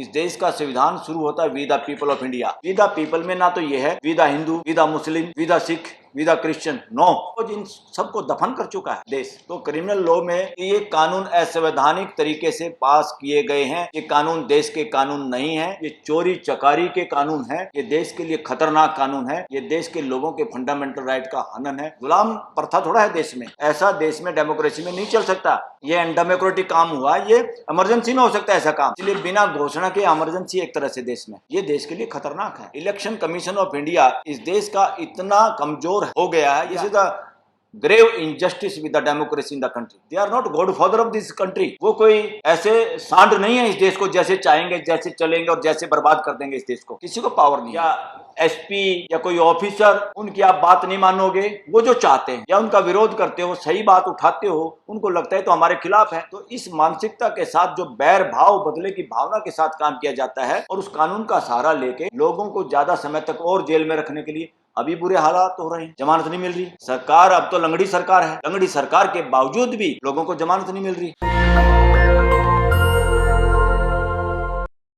इस देश का संविधान शुरू होता है we the people of India. We the people में ना तो ये है we the Hindu, we the Muslim, we the Sikh, we the Christian, no, तो जिन सबको दफन कर चुका है देश। तो क्रिमिनल लॉ में ये कानून असंवैधानिक तरीके से पास किए गए हैं। ये कानून देश के कानून नहीं है, ये चोरी चकारी के कानून है, ये देश के लिए खतरनाक कानून है, ये देश के लोगों के फंडामेंटल राइट का हनन है। गुलाम प्रथा थोड़ा है देश में, ऐसा देश में डेमोक्रेसी में नहीं चल सकता। ये अनडेमोक्रेटिक काम हुआ, ये इमरजेंसी में हो सकता है ऐसा काम, इसलिए बिना घोषणा के इमरजेंसी एक तरह से देश में, ये देश के लिए खतरनाक है। इलेक्शन कमीशन ऑफ इंडिया इस देश का इतना कमजोर हो गया है, this is the grave injustice with the democracy in the country. They are not godfather of this country. वो कोई ऐसे सांड नहीं है इस देश को, जैसे चाहेंगे जैसे चलेंगे और जैसे बर्बाद कर देंगे इस देश को। किसी को पावर नहीं, या एसपी या कोई ऑफिसर, उनकी आप बात नहीं मानोगे, वो जो चाहते हैं या उनका विरोध करते हो, सही बात उठाते हो, उनको लगता है तो हमारे खिलाफ है। तो इस मानसिकता के साथ जो बैर भाव बदले की भावना के साथ काम किया जाता है और उस कानून का सहारा लेके लोगों को ज्यादा समय तक और जेल में रखने के लिए अभी बुरे हालात हो रहे हैं, जमानत नहीं मिल रही। सरकार अब तो लंगड़ी सरकार है, लंगड़ी सरकार के बावजूद भी लोगों को जमानत नहीं मिल रही।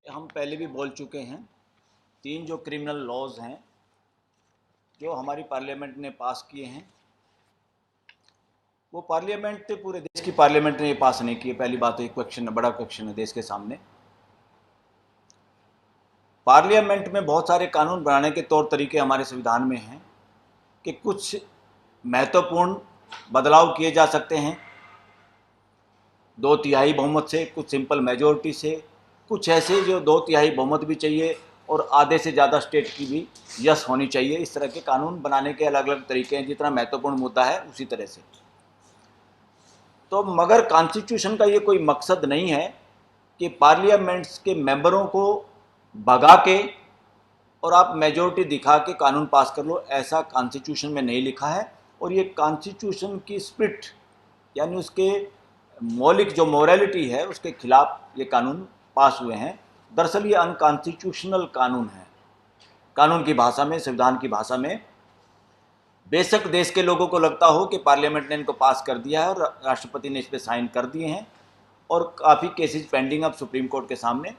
हम पहले भी बोल चुके हैं, 3 जो क्रिमिनल लॉज हैं जो हमारी पार्लियामेंट ने पास किए हैं, वो पार्लियामेंट, पूरे देश की पार्लियामेंट ने ये पास नहीं किए। पहली बात तो एक क्वेश्चन है, बड़ा क्वेश्चन है देश के सामने। पार्लियामेंट में बहुत सारे कानून बनाने के तौर तरीके हमारे संविधान में हैं कि कुछ महत्वपूर्ण बदलाव किए जा सकते हैं 2/3 बहुमत से, कुछ सिंपल मेजॉरिटी से, कुछ ऐसे जो 2/3 बहुमत भी चाहिए और आधे से ज़्यादा स्टेट की भी यस होनी चाहिए। इस तरह के कानून बनाने के अलग अलग तरीके हैं, जितना महत्वपूर्ण मुद्दा है उसी तरह से। तो मगर कॉन्स्टिट्यूशन का ये कोई मकसद नहीं है कि पार्लियामेंट्स के मेंबरों को भगा के और आप मेजॉरिटी दिखा के कानून पास कर लो, ऐसा कॉन्स्टिट्यूशन में नहीं लिखा है। और ये कॉन्स्टिट्यूशन की स्पिरिट यानी उसके मौलिक जो मोरालिटी है उसके खिलाफ ये कानून पास हुए हैं। दरअसल ये अनकॉन्स्टिट्यूशनल कानून है। कानून की भाषा में, संविधान की भाषा में, बेशक देश के लोगों को लगता हो कि पार्लियामेंट ने इनको पास कर दिया है और राष्ट्रपति ने इस पर साइन कर दिए हैं और काफ़ी केसेस पेंडिंग अब सुप्रीम कोर्ट के सामने।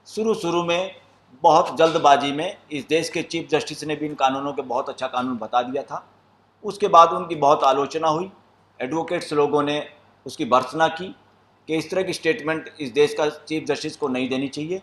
शुरू में बहुत जल्दबाजी में इस देश के चीफ जस्टिस ने भी इन कानूनों के बहुत अच्छा कानून बता दिया था। उसके बाद उनकी बहुत आलोचना हुई, एडवोकेट्स लोगों ने उसकी भर्त्सना की कि इस तरह की स्टेटमेंट इस देश का चीफ जस्टिस को नहीं देनी चाहिए।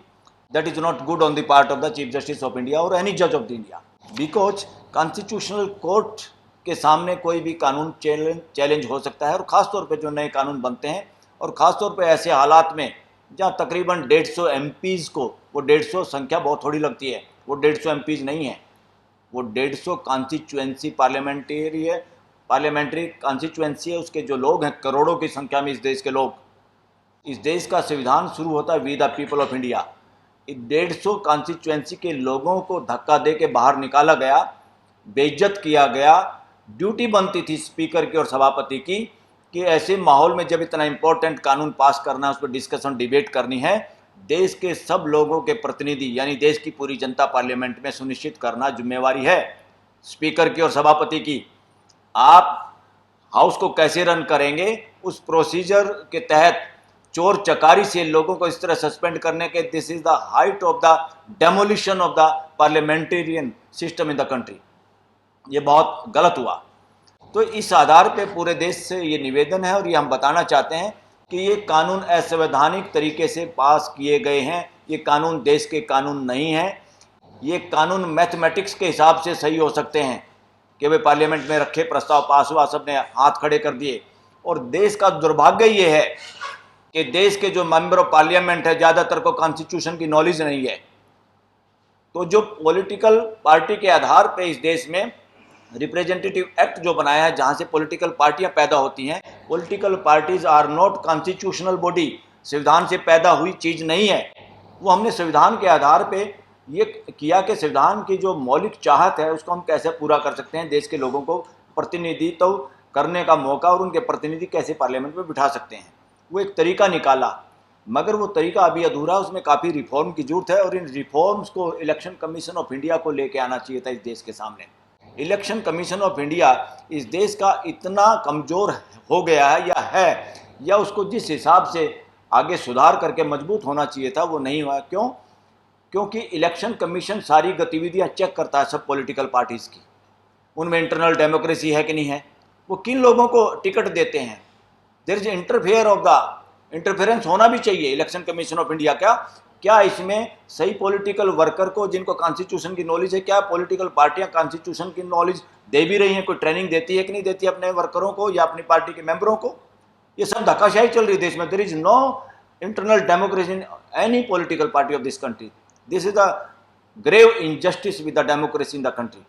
That is not good on the part of the chief justice of India और एनी जज of the India, because constitutional court के सामने कोई भी कानून चैलेंज हो सकता है। और ख़ासतौर पर जो नए कानून बनते हैं और ख़ासतौर पर ऐसे हालात में जहाँ तकरीबन 150 MPs को, वो 150 संख्या बहुत थोड़ी लगती है, वो 150 MPs नहीं है, वो 150 कॉन्स्टिट्यूएंसी पार्लियामेंट्री कॉन्स्टिट्यूएंसी है। उसके जो लोग हैं करोड़ों की संख्या में इस देश के लोग। इस देश का संविधान शुरू होता है we the people of India. 150 constituency के लोगों को धक्का दे के बाहर निकाला गया, बेइज्जत किया गया। ड्यूटी बनती थी स्पीकर की और सभापति की कि ऐसे माहौल में जब इतना इंपॉर्टेंट कानून पास करना है, उस पर डिस्कशन डिबेट करनी है, देश के सब लोगों के प्रतिनिधि यानी देश की पूरी जनता पार्लियामेंट में सुनिश्चित करना जिम्मेवारी है स्पीकर की और सभापति की। आप हाउस को कैसे रन करेंगे, उस प्रोसीजर के तहत चोर चकारी से लोगों को इस तरह सस्पेंड करने के, this is the height of the demolition of the parliamentarian system in the country. ये बहुत गलत हुआ। तो इस आधार पे पूरे देश से ये निवेदन है और ये हम बताना चाहते हैं कि ये कानून असंवैधानिक तरीके से पास किए गए हैं। ये कानून देश के कानून नहीं हैं। ये कानून मैथमेटिक्स के हिसाब से सही हो सकते हैं कि वे पार्लियामेंट में रखे, प्रस्ताव पास हुआ, सबने हाथ खड़े कर दिए। और देश का दुर्भाग्य ये है कि देश के जो मेंबर ऑफ पार्लियामेंट है, ज़्यादातर को कॉन्स्टिट्यूशन की नॉलेज नहीं है। तो जो पॉलिटिकल पार्टी के आधार पर इस देश में रिप्रेजेंटेटिव एक्ट जो बनाया है, जहाँ से पॉलिटिकल पार्टियाँ पैदा होती हैं, political parties are not constitutional body, संविधान से पैदा हुई चीज़ नहीं है। वो हमने संविधान के आधार पे ये किया कि संविधान की जो मौलिक चाहत है उसको हम कैसे पूरा कर सकते हैं, देश के लोगों को प्रतिनिधित्व करने का मौका और उनके प्रतिनिधि कैसे पार्लियामेंट में बिठा सकते हैं, वो एक तरीका निकाला। मगर वो तरीका अभी अधूरा, उसमें काफ़ी रिफॉर्म की जरूरत है और इन रिफॉर्म्स को इलेक्शन कमीशन ऑफ इंडिया को लेके आना चाहिए था इस देश के सामने। इलेक्शन कमीशन ऑफ इंडिया इस देश का इतना कमज़ोर हो गया है या उसको जिस हिसाब से आगे सुधार करके मजबूत होना चाहिए था वो नहीं हुआ। क्यों? क्योंकि इलेक्शन कमीशन सारी गतिविधियां चेक करता है सब पॉलिटिकल पार्टीज़ की, उनमें इंटरनल डेमोक्रेसी है कि नहीं है, वो किन लोगों को टिकट देते हैं। देयर इज इंटरफेरेंस होना भी चाहिए इलेक्शन कमीशन ऑफ इंडिया का। क्या इसमें सही पॉलिटिकल वर्कर को जिनको कॉन्स्टिट्यूशन की नॉलेज है, क्या पॉलिटिकल पार्टियां कॉन्स्टिट्यूशन की नॉलेज दे भी रही हैं, कोई ट्रेनिंग देती है कि नहीं देती अपने वर्करों को या अपनी पार्टी के मेंबरों को। ये सब धक्काशाही चल रही है देश में। There is no internal democracy in any political party of this country. This is the grave injustice with the democracy in the country.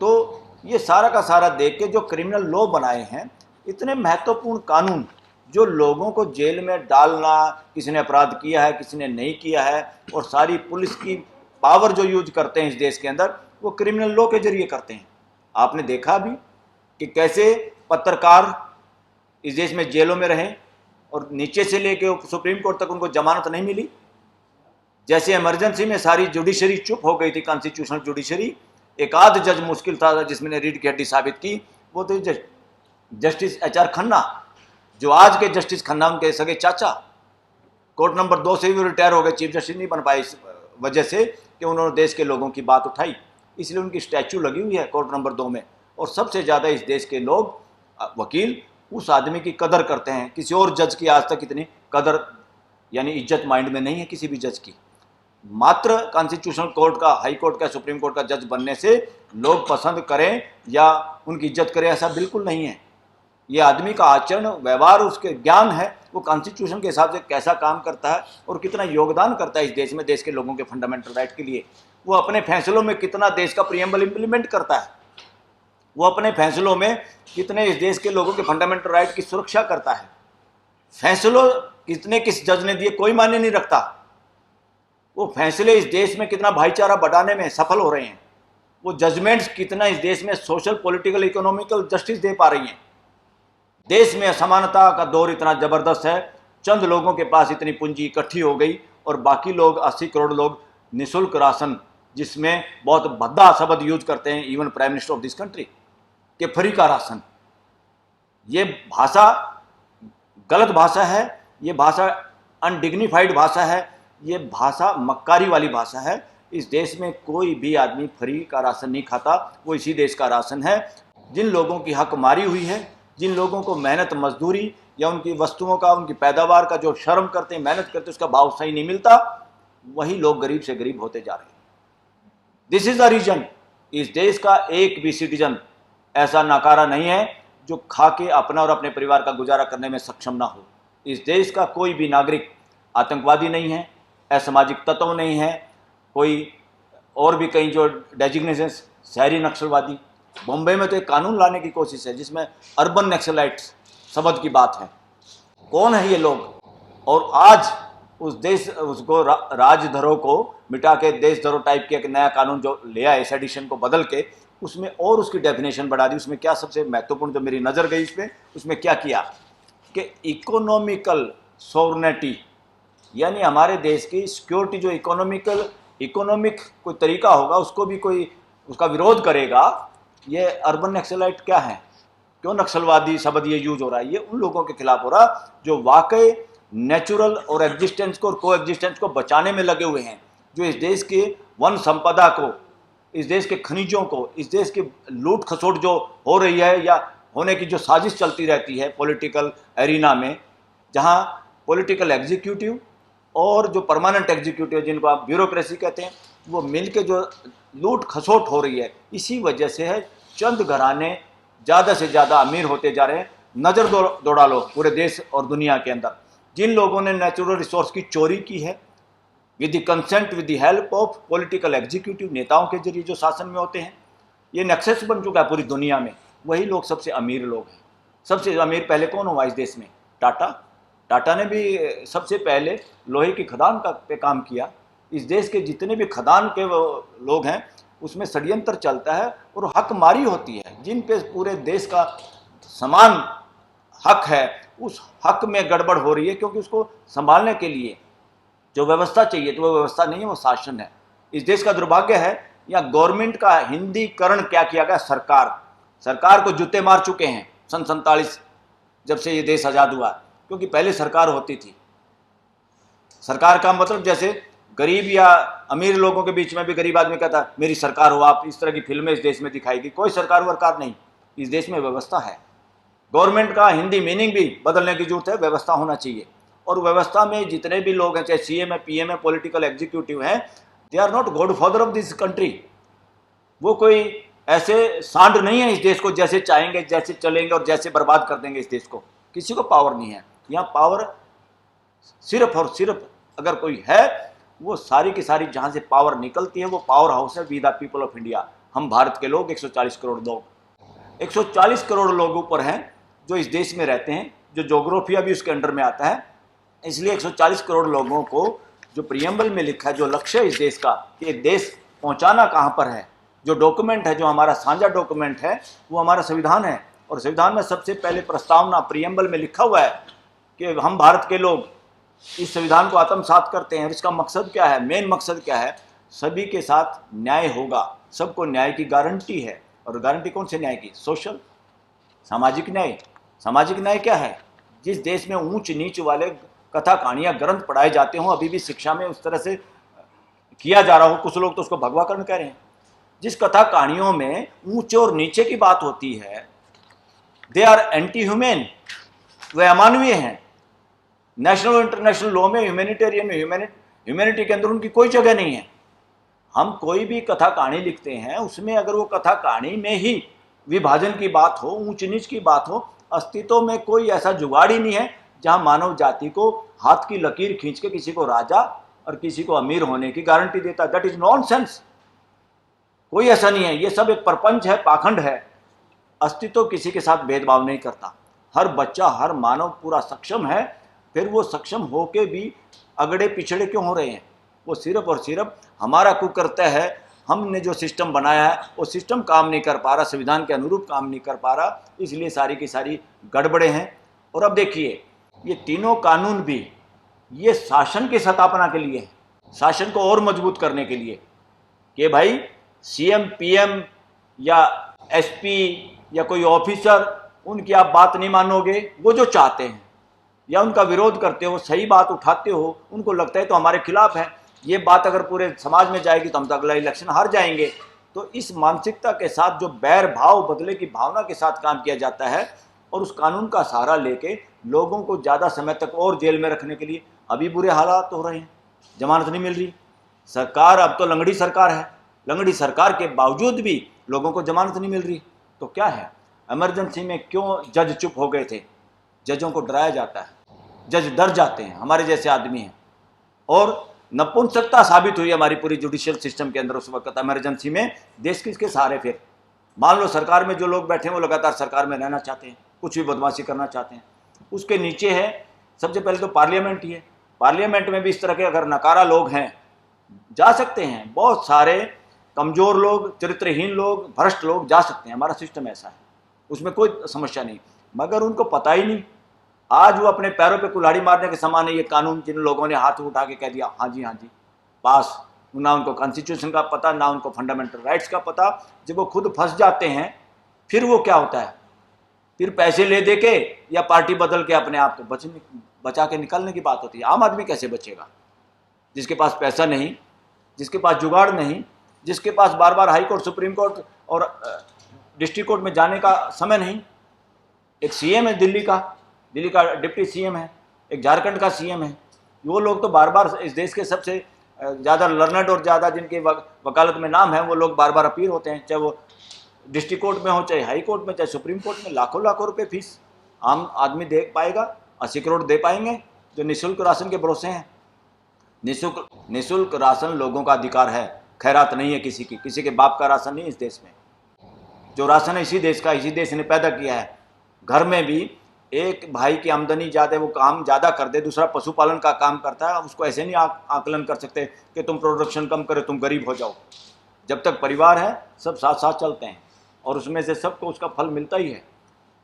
तो ये सारा का सारा देख के जो क्रिमिनल लॉ बनाए हैं, इतने महत्वपूर्ण कानून जो लोगों को जेल में डालना, किसी ने अपराध किया है किसी ने नहीं किया है, और सारी पुलिस की पावर जो यूज करते हैं इस देश के अंदर, वो क्रिमिनल लॉ के जरिए करते हैं। आपने देखा भी कि कैसे पत्रकार इस देश में जेलों में रहे और नीचे से लेके सुप्रीम कोर्ट तक उनको जमानत नहीं मिली। जैसे इमरजेंसी में सारी जुडिशरी चुप हो गई थी, कॉन्स्टिट्यूशनल जुडिशरी, एक आध जज मुश्किल था जिसमें रीढ़ की हड्डी साबित की, वो थे जस्टिस HR खन्ना, जो आज के जस्टिस खन्ना उनके सगे चाचा। कोर्ट नंबर 2 से भी रिटायर हो गए, चीफ जस्टिस नहीं बन पाए इस वजह से कि उन्होंने देश के लोगों की बात उठाई, इसलिए उनकी स्टैचू लगी हुई है कोर्ट नंबर 2 में। और सबसे ज़्यादा इस देश के लोग, वकील, उस आदमी की कदर करते हैं। किसी और जज की आज तक इतनी कदर यानी इज्जत माइंड में नहीं है किसी भी जज की। मात्र कॉन्स्टिट्यूशनल कोर्ट का, हाई कोर्ट का, सुप्रीम कोर्ट का जज बनने से लोग पसंद करें या उनकी इज्जत करें, ऐसा बिल्कुल नहीं है। ये आदमी का आचरण, व्यवहार, उसके ज्ञान है, वो कॉन्स्टिट्यूशन के हिसाब से कैसा काम करता है और कितना योगदान करता है इस देश में, देश के लोगों के फंडामेंटल राइट के लिए। वो अपने फैसलों में कितना देश का प्रीएम्बल इम्प्लीमेंट करता है, वो अपने फैसलों में कितने इस देश के लोगों के फंडामेंटल राइट की सुरक्षा करता है। फैसलों कितने किस जज ने दिए कोई मायने नहीं रखता, वो फैसले इस देश में कितना भाईचारा बढ़ाने में सफल हो रहे हैं, वो जजमेंट्स कितना इस देश में सोशल, पॉलिटिकल, इकोनॉमिकल जस्टिस दे पा रही हैं। देश में असमानता का दौर इतना ज़बरदस्त है, चंद लोगों के पास इतनी पूंजी इकट्ठी हो गई और बाकी लोग 80 करोड़ लोग निःशुल्क राशन, जिसमें बहुत भद्दा शब्द यूज करते हैं even prime minister of this country कि फ्री का राशन। ये भाषा गलत भाषा है, ये भाषा अनडिग्निफाइड भाषा है, ये भाषा मक्कारी वाली भाषा है। इस देश में कोई भी आदमी फ्री का राशन नहीं खाता, वो इसी देश का राशन है। जिन लोगों की हक मारी हुई है, जिन लोगों को मेहनत मजदूरी या उनकी वस्तुओं का, उनकी पैदावार का जो श्रम करते हैं, मेहनत करते हैं, उसका भाव सही नहीं मिलता, वही लोग गरीब से गरीब होते जा रहे हैं। This is the reason. इस देश का एक भी सिटीजन ऐसा नाकारा नहीं है जो खा के अपना और अपने परिवार का गुजारा करने में सक्षम ना हो। इस देश का कोई भी नागरिक आतंकवादी नहीं है, असामाजिक तत्व नहीं है, कोई और भी कहीं जो डेजिग्नेशन, शहरी नक्सलवादी। बॉम्बे में तो एक कानून लाने की कोशिश है जिसमें अर्बन नक्सलाइट्स शब्द की बात है। कौन है ये लोग? और आज उस देश, उसको राजधरों को मिटा के देशधरों टाइप के एक नया कानून जो ले आए, सेडिशन को बदल के, उसमें और उसकी डेफिनेशन बढ़ा दी। उसमें क्या सबसे महत्वपूर्ण जो मेरी नज़र गई इसमें, उसमें क्या किया कि इकोनॉमिकल सॉवरेनिटी, यानी हमारे देश की सिक्योरिटी, जो इकोनॉमिक कोई तरीका होगा उसको भी कोई उसका विरोध करेगा। ये अर्बन नक्सलाइट क्या है, क्यों नक्सलवादी शब्द ये यूज हो रहा है? ये उन लोगों के खिलाफ हो रहा जो वाकई नेचुरल और एग्जिस्टेंस को और को एग्जिस्टेंस को बचाने में लगे हुए हैं, जो इस देश के वन संपदा को, इस देश के खनिजों को, इस देश की लूट खसोट जो हो रही है या होने की जो साजिश चलती रहती है पॉलिटिकल एरिना में, जहां पॉलिटिकल एग्जीक्यूटिव और जो परमानेंट एग्जीक्यूटिव, जिनको आप ब्यूरोक्रेसी कहते हैं, वो मिलके जो लूट खसोट हो रही है, इसी वजह से है। चंद घराने ज़्यादा से ज़्यादा अमीर होते जा रहे हैं। नज़र दौड़ा लो पूरे देश और दुनिया के अंदर, जिन लोगों ने नेचुरल रिसोर्स की चोरी की है with the consent, with the help of political executive, नेताओं के जरिए जो शासन में होते हैं, ये नेक्सस बन चुका है पूरी दुनिया में। वही लोग सबसे अमीर लोग हैं। सबसे अमीर पहले कौन हुआ इस देश में? टाटा ने भी सबसे पहले लोहे की खदान पे काम किया। इस देश के जितने भी खदान के लोग हैं उसमें षड्यंत्र चलता है और हक मारी होती है। जिन पे पूरे देश का समान हक है, उस हक में गड़बड़ हो रही है, क्योंकि उसको संभालने के लिए जो व्यवस्था चाहिए, तो वो व्यवस्था नहीं है, वो शासन है। इस देश का दुर्भाग्य है, या गवर्नमेंट का हिंदीकरण क्या किया गया? सरकार को जूते मार चुके हैं सन 47 जब से ये देश आज़ाद हुआ, क्योंकि पहले सरकार होती थी। सरकार का मतलब जैसे गरीब या अमीर लोगों के बीच में भी गरीब आदमी कहता है मेरी सरकार हो, आप इस तरह की फिल्में इस देश में दिखाएगी। कोई सरकार वरकार नहीं, इस देश में व्यवस्था है। गवर्नमेंट का हिंदी मीनिंग भी बदलने की जरूरत है, व्यवस्था होना चाहिए। और व्यवस्था में जितने भी लोग हैं, चाहे सीएम है, पीएम है, पॉलिटिकल एग्जीक्यूटिव हैं, they are not godfather of this country. वो कोई ऐसे सांड नहीं है इस देश को जैसे चाहेंगे, जैसे चलेंगे और जैसे बर्बाद कर देंगे इस देश को। किसी को पावर नहीं है यहाँ। पावर सिर्फ और सिर्फ अगर कोई है, वो सारी की सारी जहाँ से पावर निकलती है वो पावर हाउस है we the people of India. हम भारत के लोग 140 करोड़ लोग, 140 करोड़ लोग ऊपर हैं जो इस देश में रहते हैं, जो जोग्राफिया भी उसके अंडर में आता है। इसलिए 140 करोड़ लोगों को जो प्रियम्बल में लिखा है, जो लक्ष्य है इस देश का, कि देश पहुंचाना कहाँ पर है, जो डॉक्यूमेंट है, जो हमारा साझा डॉक्यूमेंट है, वो हमारा संविधान है। और संविधान में सबसे पहले प्रस्तावना प्रियम्बल में लिखा हुआ है कि हम भारत के लोग इस संविधान को आत्मसात करते हैं। और इसका मकसद क्या है, मेन मकसद क्या है, सभी के साथ न्याय होगा, सबको न्याय की गारंटी है। और गारंटी कौन से न्याय की? सोशल, सामाजिक न्याय। सामाजिक न्याय क्या है? जिस देश में ऊंच नीच वाले कथा कहानियाँ ग्रंथ पढ़ाए जाते हों, अभी भी शिक्षा में उस तरह से किया जा रहा हो, कुछ लोग तो उसको भगवाकरण कह रहे हैं। जिस कथा कहानियों में ऊंचे और नीचे की बात होती है, दे आर एंटी ह्यूमन, वे अमानवीय हैं। नेशनल और इंटरनेशनल लॉ में ह्यूमैनिटेरियन में ह्यूमैनिटी के अंदर उनकी कोई जगह नहीं है। हम कोई भी कथा कहानी लिखते हैं, उसमें अगर वो कथा कहानी में ही विभाजन की बात हो, ऊंच नीच की बात हो, अस्तित्व में कोई ऐसा जुगाड़ ही नहीं है जहां मानव जाति को हाथ की लकीर खींच के किसी को राजा और किसी को अमीर होने की गारंटी देता। That is nonsense. कोई ऐसा नहीं है, ये सब एक प्रपंच है, पाखंड है। अस्तित्व किसी के साथ भेदभाव नहीं करता। हर बच्चा, हर मानव पूरा सक्षम है। फिर वो सक्षम होके भी अगड़े पिछड़े क्यों हो रहे हैं? वो सिर्फ और सिर्फ हमारा कुकर्तव्य है। हमने जो सिस्टम बनाया है वो सिस्टम काम नहीं कर पा रहा, संविधान के अनुरूप काम नहीं कर पा रहा, इसलिए सारी की सारी गड़बड़े हैं। और अब देखिए, ये तीनों कानून भी ये शासन की स्थापना के लिए है, शासन को और मजबूत करने के लिए, कि भाई सीएम, पीएम या एसपी या कोई ऑफिसर, उनकी आप बात नहीं मानोगे, वो जो चाहते हैं या उनका विरोध करते हो, सही बात उठाते हो, उनको लगता है तो हमारे खिलाफ है। ये बात अगर पूरे समाज में जाएगी तो हम तो अगला इलेक्शन हार जाएंगे। तो इस मानसिकता के साथ, जो बैर भाव बदले की भावना के साथ काम किया जाता है, और उस कानून का सहारा लेके लोगों को ज़्यादा समय तक और जेल में रखने के लिए अभी बुरे हालात हो रहे हैं, जमानत नहीं मिल रही। सरकार अब तो लंगड़ी सरकार है, लंगड़ी सरकार के बावजूद भी लोगों को जमानत नहीं मिल रही। तो क्या है, इमरजेंसी में क्यों जज चुप हो गए थे? जजों को डराया जाता है, जज डर जाते हैं, हमारे जैसे आदमी हैं। और नपुंसकता साबित हुई हमारी पूरी जुडिशियल सिस्टम के अंदर उस वक्त इमरजेंसी में। देश किसके सहारे? फिर मान लो सरकार में जो लोग बैठे हैं वो लगातार सरकार में रहना चाहते हैं, कुछ भी बदमाशी करना चाहते हैं। उसके नीचे है सबसे पहले तो पार्लियामेंट ही है। पार्लियामेंट में भी इस तरह के अगर नकारा लोग हैं, जा सकते हैं। बहुत सारे कमज़ोर लोग, चरित्रहीन लोग, भ्रष्ट लोग जा सकते हैं। हमारा सिस्टम ऐसा है, उसमें कोई समस्या नहीं। मगर उनको पता ही नहीं। आज वो अपने पैरों पे कुल्हाड़ी मारने के समान है ये कानून, जिन लोगों ने हाथ उठा के कह दिया हाँ जी पास। ना उनको कॉन्स्टिट्यूशन का पता, ना उनको फंडामेंटल राइट्स का पता। जब वो खुद फंस जाते हैं, फिर वो क्या होता है, फिर पैसे ले दे के या पार्टी बदल के अपने आप को बचा के निकलने की बात होती है। आम आदमी कैसे बचेगा? जिसके पास पैसा नहीं, जिसके पास जुगाड़ नहीं, जिसके पास बार बार हाई कोर्ट, सुप्रीम कोर्ट और डिस्ट्रिक्ट कोर्ट में जाने का समय नहीं। एक सीएम है दिल्ली का डिप्टी सीएम है, एक झारखंड का सीएम है। वो लोग तो बार बार इस देश के सबसे ज़्यादा लर्नड और ज़्यादा जिनके वकालत में नाम है, वो लोग बार बार अपील होते हैं, चाहे वो डिस्ट्रिक्ट कोर्ट में हो, चाहे हाई कोर्ट में, चाहे सुप्रीम कोर्ट में। लाखों लाखों रुपए फीस आम आदमी दे पाएगा? 80 करोड़ दे पाएंगे जो निःशुल्क राशन के भरोसे हैं? निःशुल्क राशन लोगों का अधिकार है, खैरात नहीं है किसी के बाप का राशन नहीं। इस देश में जो राशन है इसी देश का, इसी देश ने पैदा किया है। घर में भी एक भाई की आमदनी ज़्यादा है, वो काम ज़्यादा कर दे, दूसरा पशुपालन का काम करता है, उसको ऐसे नहीं आकलन कर सकते कि तुम प्रोडक्शन कम करे, तुम गरीब हो जाओ। जब तक परिवार है सब साथ साथ चलते हैं, और उसमें से सबको उसका फल मिलता ही है।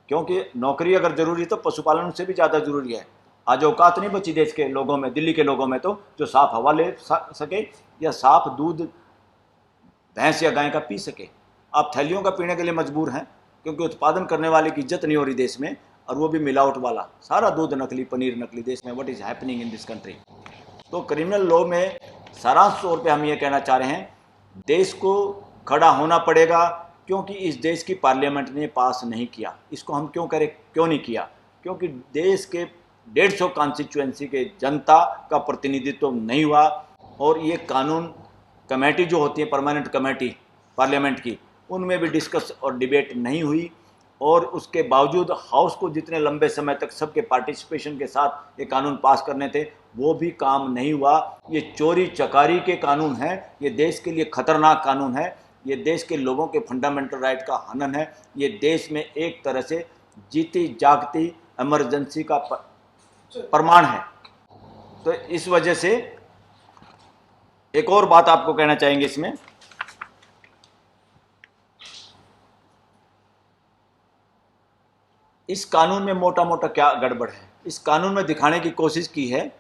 क्योंकि नौकरी अगर ज़रूरी है तो पशुपालन उससे भी ज़्यादा ज़रूरी है। आज औकात नहीं बची देश के लोगों में, दिल्ली के लोगों में तो, जो साफ़ हवा ले सके या साफ़ दूध भैंस या गाय का पी सके। आप थैलियों का पीने के लिए मजबूर हैं, क्योंकि उत्पादन करने वाले की इज्जत नहीं हो रही देश में, और वो भी मिलावट वाला। सारा दूध नकली, पनीर नकली देश में। What is happening in this country? तो क्रिमिनल लॉ में सारांश तौर पे हम ये कहना चाह रहे हैं, देश को खड़ा होना पड़ेगा, क्योंकि इस देश की पार्लियामेंट ने पास नहीं किया। इसको हम क्यों करें, क्यों नहीं किया? क्योंकि देश के 150 कॉन्स्टिट्यूएंसी के जनता का प्रतिनिधित्व नहीं हुआ, और ये कानून कमेटी जो होती है, परमानेंट कमेटी पार्लियामेंट की, उनमें भी डिस्कस और डिबेट नहीं हुई, और उसके बावजूद हाउस को जितने लंबे समय तक सबके पार्टिसिपेशन के साथ ये कानून पास करने थे, वो भी काम नहीं हुआ। ये चोरी चकारी के कानून हैं, ये देश के लिए खतरनाक कानून है, ये देश के लोगों के फंडामेंटल राइट का हनन है, ये देश में एक तरह से जीती जागती इमरजेंसी का प्रमाण है। तो इस वजह से एक और बात आपको कहना चाहेंगे इसमें, इस कानून में मोटा मोटा क्या गड़बड़ है। इस कानून में दिखाने की कोशिश की है,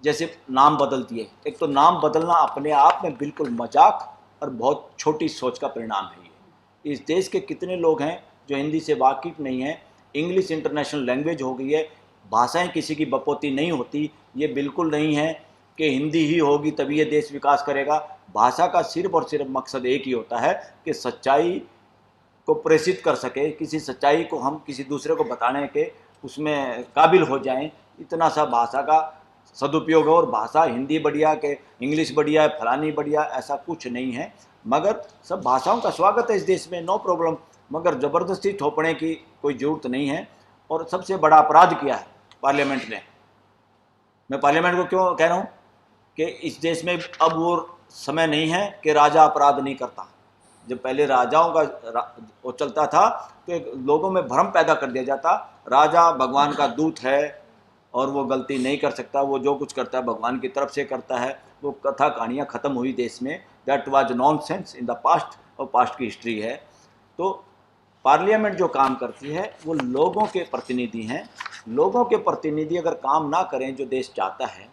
जैसे नाम बदल दिए। एक तो नाम बदलना अपने आप में बिल्कुल मजाक और बहुत छोटी सोच का परिणाम है। ये इस देश के कितने लोग हैं जो हिंदी से वाकिफ नहीं हैं। इंग्लिश इंटरनेशनल लैंग्वेज हो गई है, भाषाएं किसी की बपोती नहीं होती। ये बिल्कुल नहीं है कि हिंदी ही होगी तभी ये देश विकास करेगा। भाषा का सिर्फ और सिर्फ मकसद एक ही होता है कि सच्चाई को प्रेषित कर सके, किसी सच्चाई को हम किसी दूसरे को बताने के उसमें काबिल हो जाएं, इतना सा भाषा का सदुपयोग है। और भाषा हिंदी बढ़िया के इंग्लिश बढ़िया है, फलानी बढ़िया, ऐसा कुछ नहीं है। मगर सब भाषाओं का स्वागत है इस देश में, नो प्रॉब्लम, मगर ज़बरदस्ती थोपने की कोई ज़रूरत नहीं है। और सबसे बड़ा अपराध किया है पार्लियामेंट ने। मैं पार्लियामेंट को क्यों कह रहा हूँ कि इस देश में अब वो समय नहीं है कि राजा अपराध नहीं करता। जब पहले राजाओं का वो चलता था तो लोगों में भ्रम पैदा कर दिया जाता, राजा भगवान का दूत है और वो गलती नहीं कर सकता, वो जो कुछ करता है भगवान की तरफ से करता है। वो कथा कहानियाँ ख़त्म हुई देश में। That was nonsense in the past, और पास्ट की हिस्ट्री है। तो पार्लियामेंट जो काम करती है वो लोगों के प्रतिनिधि हैं। लोगों के प्रतिनिधि अगर काम ना करें जो देश चाहता है,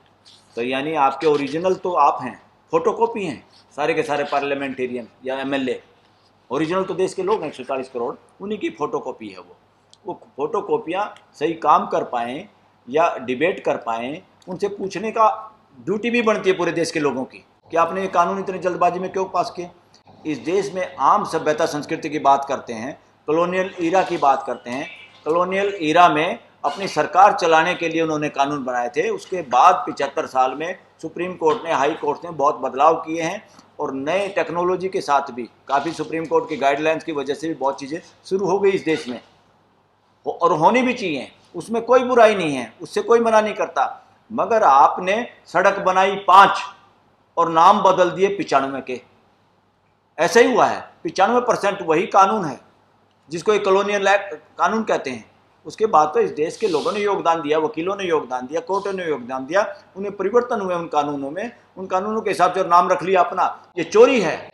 तो यानी आपके ओरिजिनल तो आप हैं, फोटोकॉपी हैं सारे के सारे पार्लियामेंटेरियन या एमएलए। ओरिजिनल तो देश के लोग हैं 140 करोड़, उन्हीं की फ़ोटोकॉपी है वो फ़ोटोकॉपियाँ सही काम कर पाएँ या डिबेट कर पाएँ, उनसे पूछने का ड्यूटी भी बनती है पूरे देश के लोगों की कि आपने ये कानून इतनी जल्दबाजी में क्यों पास किए। इस देश में आम सभ्यता संस्कृति की बात करते हैं, कॉलोनियल ईरा की बात करते हैं। कॉलोनियल ईरा में अपनी सरकार चलाने के लिए उन्होंने कानून बनाए थे। उसके बाद 75 साल में सुप्रीम कोर्ट ने, हाई कोर्ट ने बहुत बदलाव किए हैं, और नए टेक्नोलॉजी के साथ भी काफ़ी सुप्रीम कोर्ट की गाइडलाइंस की वजह से भी बहुत चीज़ें शुरू हो गई इस देश में, और होनी भी चाहिए, उसमें कोई बुराई नहीं है, उससे कोई मना नहीं करता। मगर आपने सड़क बनाई 5 और नाम बदल दिए 95 के। ऐसा ही हुआ है। 95% वही कानून है जिसको एक कॉलोनियल एक्ट कानून कहते हैं। उसके बाद तो इस देश के लोगों ने योगदान दिया, वकीलों ने योगदान दिया, कोर्टों ने योगदान दिया, उन्हें परिवर्तन हुए उन कानूनों में, उन कानूनों के हिसाब से नाम रख लिया अपना। ये चोरी है,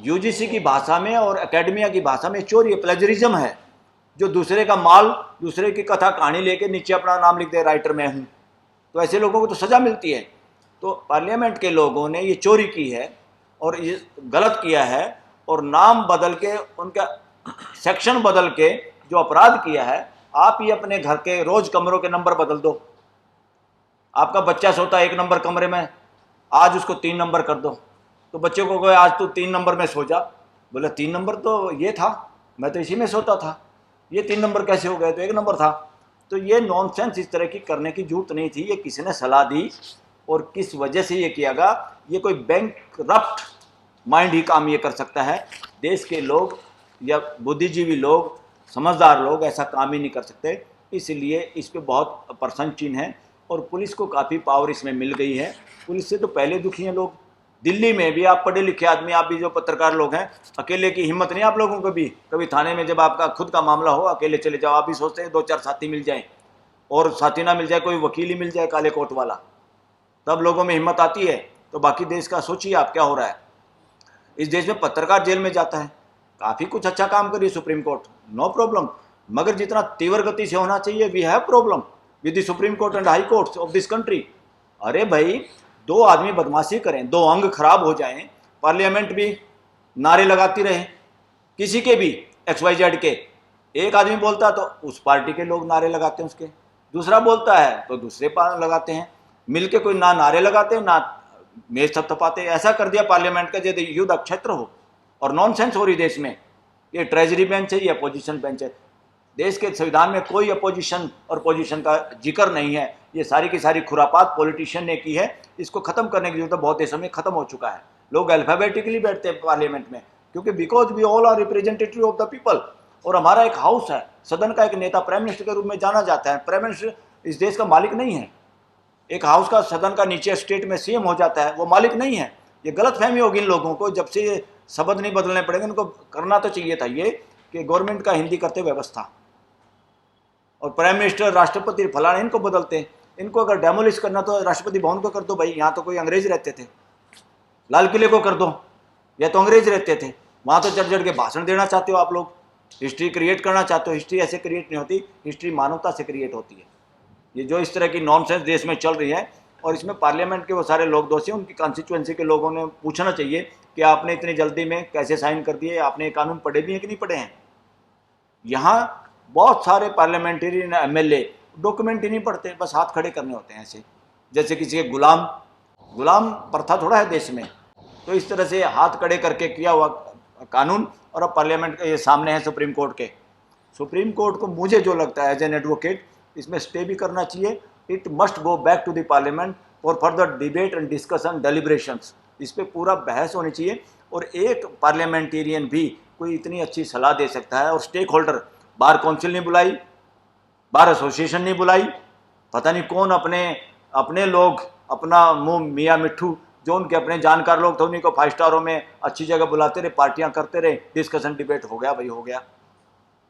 यूजीसी की भाषा में और एकेडमिया की भाषा में चोरी है, प्लेजरिज्म है। जो दूसरे का माल, दूसरे की कथा कहानी लेके नीचे अपना नाम लिख दे, राइटर मैं हूँ, तो ऐसे लोगों को तो सज़ा मिलती है। तो पार्लियामेंट के लोगों ने ये चोरी की है और ये गलत किया है, और नाम बदल के, उनका सेक्शन बदल के जो अपराध किया है। आप ही अपने घर के रोज कमरों के नंबर बदल दो। आपका बच्चा सोता है 1 नंबर कमरे में, आज उसको 3 नंबर कर दो, तो बच्चे को कहे आज तू 3 नंबर में सो जा। बोले 3 नंबर तो ये था, मैं तो इसी में सोता था, ये 3 नंबर कैसे हो गए, तो 1 नंबर था। तो ये नॉनसेंस इस तरह की करने की जरूरत नहीं थी। ये किसी ने सलाह दी और किस वजह से ये किया गया, ये कोई बैंकरप्ट माइंड ही काम ये कर सकता है। देश के लोग या बुद्धिजीवी लोग, समझदार लोग ऐसा काम ही नहीं कर सकते। इसलिए इस पे बहुत प्रश्न चिन्ह है, और पुलिस को काफ़ी पावर इसमें मिल गई है। पुलिस से तो पहले दुखी हैं लोग। दिल्ली में भी आप पढ़े लिखे आदमी, आप भी जो पत्रकार लोग हैं, अकेले की हिम्मत नहीं आप लोगों को भी। कभी थाने में जब आपका खुद का मामला हो, अकेले चले जाओ। आप भी सोचते हैं 2-4 साथी मिल जाएं, और साथी ना मिल जाए, कोई वकील ही मिल जाए काले कोट वाला, तब लोगों में हिम्मत आती है। तो बाकी देश का सोचिए आप क्या हो रहा है। इस देश में पत्रकार जेल में जाता है, काफ़ी कुछ अच्छा काम करिए सुप्रीम कोर्ट, नो प्रॉब्लम, मगर जितना तीव्र गति से होना चाहिए, we have problem with the supreme court and high courts of this country. अरे भाई, 2 आदमी बदमाशी करें, 2 अंग खराब हो जाएं, पार्लियामेंट भी नारे लगाती रहे, किसी के भी XYZ के। एक आदमी बोलता है तो उस पार्टी के लोग नारे लगाते हैं उसके, दूसरा बोलता है तो दूसरे लगाते हैं, मिलके कोई ना नारे लगाते हैं ना मेज थपथपाते, ऐसा कर दिया पार्लियामेंट का जैसे युद्ध क्षेत्र हो और नॉनसेंस हो रही देश में। ये ट्रेजरी बेंच है, ये अपोजिशन बेंच है। देश के संविधान में कोई अपोजिशन और पोजीशन का जिक्र नहीं है। ये सारी की सारी खुरापात पॉलिटिशियन ने की है। इसको खत्म करने की जरूरत है। बहुत देशों में खत्म हो चुका है। लोग अल्फाबेटिकली बैठते हैं पार्लियामेंट में, क्योंकि because we all are representative of the people. और हमारा एक हाउस है, सदन का एक नेता प्राइम मिनिस्टर के रूप में जाना जाता है। प्राइम मिनिस्टर इस देश का मालिक नहीं है। एक हाउस का, सदन का नीचे स्टेट में सीएम हो जाता है, वो मालिक नहीं है। ये गलत फहमी होगी इन लोगों को। जब से ये शब्द नहीं बदलने पड़ेंगे, इनको करना तो चाहिए था ये कि गवर्नमेंट का हिंदी करते व्यवस्था, और प्राइम मिनिस्टर, राष्ट्रपति, फलाने इनको बदलते हैं। इनको अगर डेमोलिश करना तो राष्ट्रपति भवन को कर दो भाई, यहाँ तो कोई अंग्रेज रहते थे। लाल किले को कर दो, या तो अंग्रेज रहते थे। वहाँ तो चढ़ चढ़ के भाषण देना चाहते हो आप लोग, हिस्ट्री क्रिएट करना चाहते हो। हिस्ट्री ऐसे क्रिएट नहीं होती, हिस्ट्री मानवता से क्रिएट होती है। ये जो इस तरह की नॉनसेंस देश में चल रही है, और इसमें पार्लियामेंट के वो सारे लोग दोषी हैं। उनकी कॉन्स्टिट्यूएंसी के लोगों ने पूछना चाहिए कि आपने इतनी जल्दी में कैसे साइन कर दिए, आपने ये कानून पढ़े भी हैं कि नहीं पढ़े हैं। यहाँ बहुत सारे पार्लियामेंटेरियन, एमएलए डॉक्यूमेंट ही नहीं पढ़ते, बस हाथ खड़े करने होते हैं ऐसे, जैसे किसी के गुलाम प्रथा थोड़ा है देश में। तो इस तरह से हाथ खड़े करके किया हुआ कानून, और अब पार्लियामेंट के ये सामने है सुप्रीम कोर्ट के। सुप्रीम कोर्ट को मुझे जो लगता है एज एन एडवोकेट, इसमें स्टे भी करना चाहिए। It must go back to the parliament for further debate and discussion deliberations. इस पर पूरा बहस होनी चाहिए, और एक पार्लियामेंटेरियन भी कोई इतनी अच्छी सलाह दे सकता है। और स्टेक होल्डर, बार काउंसिल नहीं बुलाई, बार एसोसिएशन नहीं बुलाई, पता नहीं कौन अपने लोग, अपना मुँह मियाँ मिट्ठू, जो उनके अपने जानकार लोग थे, उन्हीं को 5 स्टारों में अच्छी जगह बुलाते रहे, पार्टियां करते रहे, डिस्कशन डिबेट हो गया भाई, हो गया।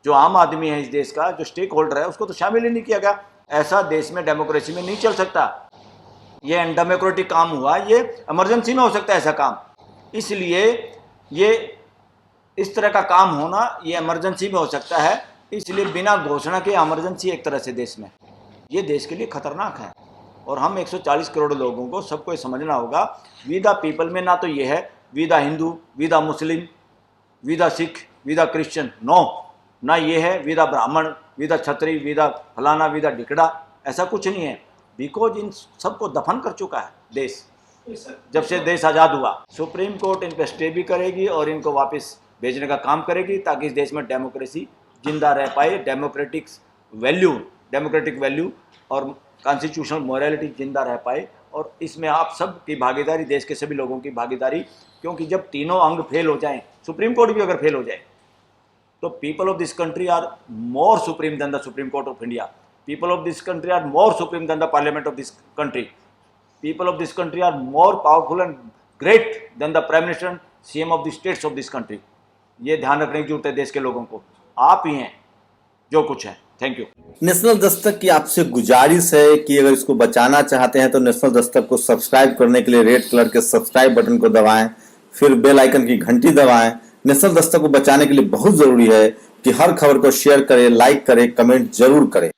जो आम आदमी है इस देश का, जो स्टेक होल्डर है, उसको तो शामिल ही नहीं किया गया। ऐसा देश में डेमोक्रेसी में नहीं चल सकता। ये अनडेमोक्रेटिक काम हुआ, ये इमरजेंसी में हो सकता है ऐसा काम। इसलिए ये इस तरह का काम होना ये इमरजेंसी में हो सकता है। इसलिए बिना घोषणा के इमरजेंसी एक तरह से देश में, ये देश के लिए खतरनाक है। और हम 140 करोड़ लोगों को सबको समझना होगा, वी द पीपल में ना तो ये है we the Hindu, we the Muslim, we the Sikh, we the Christian, no, ना ये है we the Brahmin, we the Chhatri, we the फलाना, वी द ढिकड़ा, ऐसा कुछ नहीं है। बिकॉज इन सबको दफन कर चुका है देश, जब से देश आज़ाद हुआ। सुप्रीम कोर्ट इन पर स्टे भी करेगी और इनको वापस भेजने का काम करेगी, ताकि इस देश में डेमोक्रेसी जिंदा रह पाए, डेमोक्रेटिक वैल्यू और कॉन्स्टिट्यूशनल मोरालिटी जिंदा रह पाए। और इसमें आप सब की भागीदारी, देश के सभी लोगों की भागीदारी, क्योंकि जब तीनों अंग फेल हो जाएं, सुप्रीम कोर्ट भी अगर फेल हो जाए, तो people of this country are more supreme than the supreme court of India. People of this country are more supreme than the parliament of this country. People of this country are more powerful and great than the prime minister, CM of the states of this country. ये ध्यान रखने की जरूरत है देश के लोगों को। आप ही हैं जो कुछ है। Thank you. नेशनल दस्तक की आपसे गुजारिश है कि अगर इसको बचाना चाहते हैं तो नेशनल दस्तक को सब्सक्राइब करने के लिए रेड कलर के सब्सक्राइब बटन को दबाएं, फिर बेल आइकन की घंटी दबाएं। नेशनल दस्तक को बचाने के लिए बहुत जरूरी है कि हर खबर को शेयर करें, लाइक करें, कमेंट जरूर करें।